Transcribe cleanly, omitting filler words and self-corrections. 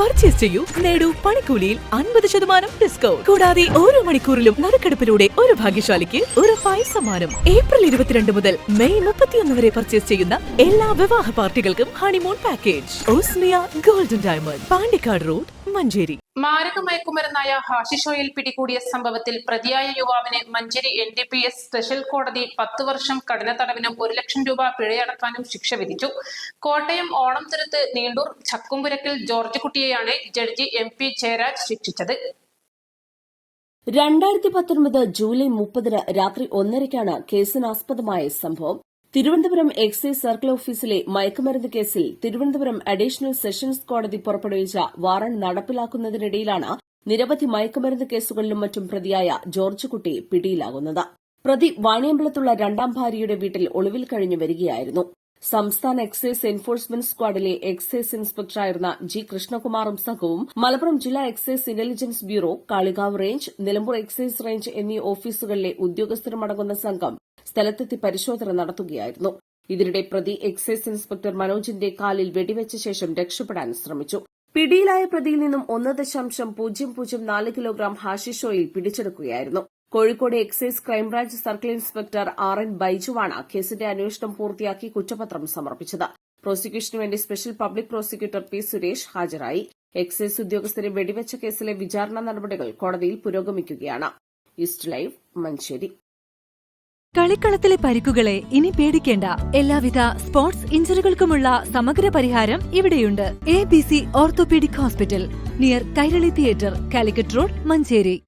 Purchase ചെയ്യൂ, നേടൂ പണിക്കൂലിയിൽ 50% ഡിസ്കൗണ്ട്. കൂടാതെ ഓരോ മണിക്കൂറിലും നറുക്കെടുപ്പിലൂടെ ഒരു ഭാഗ്യശാലിക്ക് ഉറപ്പായ സമ്മാനം. ഏപ്രിൽ 22 മുതൽ മെയ് 31 വരെ പർച്ചേസ് ചെയ്യുന്ന എല്ലാ വിവാഹ പാർട്ടികൾക്കും honeymoon package. Osmiya golden diamond, Pandikkad road, Manjeri. മാരക മയക്കുമരുന്നായ ഹാഷിഷ് ഓയിൽ പിടികൂടിയ സംഭവത്തിൽ പ്രതിയായ യുവാവിന് മഞ്ചേരി NDPS സ്പെഷ്യൽ കോടതി 10 വർഷം കഠിന തടവിനും 1 ലക്ഷം രൂപ പിഴയടക്കാനും ശിക്ഷ വിധിച്ചു. കോട്ടയം ഓണംതുരുത്ത് നീണ്ടൂർ ചക്കുംപുരക്കിൽ ജോർജ് കുട്ടിയെയാണ് ജഡ്ജി MP ജയരാജ് ശിക്ഷിച്ചത്. 2019 ജൂലൈ 30 രാത്രി 1:30-ക്കാണ് കേസിനാസ്പദമായ സംഭവം. തിരുവനന്തപുരം എക്സൈസ് സർക്കിൾ ഓഫീസിലെ മയക്കുമരുന്ന് കേസിൽ തിരുവനന്തപുരം അഡീഷണൽ സെഷൻസ് കോടതി പുറപ്പെടുവിച്ച വാറണ്ട് നടപ്പിലാക്കുന്നതിനിടയിലാണ് നിരവധി മയക്കുമരുന്ന് കേസുകളിലും മറ്റും പ്രതിയായ ജോർജ് കുട്ടി പിടിയിലാകുന്നത്. പ്രതി വാണിയമ്പലത്തുള്ള രണ്ടാം ഭാര്യയുടെ വീട്ടിൽ ഒളിവിൽ കഴിഞ്ഞു വരികയായിരുന്നു. സംസ്ഥാന എക്സൈസ് എൻഫോഴ്സ്മെന്റ് സ്ക്വാഡിലെ എക്സൈസ് ഇൻസ്പെക്ടറായിരുന്ന G. കൃഷ്ണകുമാറും സംഘവും മലപ്പുറം ജില്ലാ excise intelligence bureau, Kalikavu range, Nilambur excise range എന്നീ ഓഫീസുകളിലെ ഉദ്യോഗസ്ഥരുമടങ്ങുന്ന സംഘം സ്ഥലത്തെത്തി പരിശോധന നടത്തുകയായിരുന്നു. ഇതിനിടെ പ്രതി എക്സൈസ് ഇൻസ്പെക്ടർ മനോജിന്റെ കാലിൽ വെടിവെച്ച ശേഷം രക്ഷപ്പെടാൻ ശ്രമിച്ചു. പിടിയിലായ പ്രതിയിൽ നിന്നും 1.004 കിലോഗ്രാം ഹാഷിഷ് ഓയിൽ പിടിച്ചെടുക്കുകയായിരുന്നു. Kozhikode excise crime branch circle inspector RN ബൈജുവാണ് കേസിന്റെ അന്വേഷണം പൂർത്തിയാക്കി കുറ്റപത്രം സമർപ്പിച്ചത്. പ്രോസിക്യൂഷനു വേണ്ടി special public prosecutor P. Suresh ഹാജരായി. എക്സൈസ് ഉദ്യോഗസ്ഥരെ വെടിവെച്ച കേസിലെ വിചാരണ നടപടികൾ കോടതിയിൽ പുരോഗമിക്കുകയാണ്. East Live, Manjeri. കളിക്കളത്തിലെ പരിക്കുകളെ ഇനി പേടിക്കേണ്ട. എല്ലാവിധ സ്പോർട്സ് ഇഞ്ചറികൾക്കുമുള്ള സമഗ്ര പരിഹാരം ഇവിടെയുണ്ട്. ABC orthopaedic hospital, near Kairali theatre, Calicut road, Manjeri.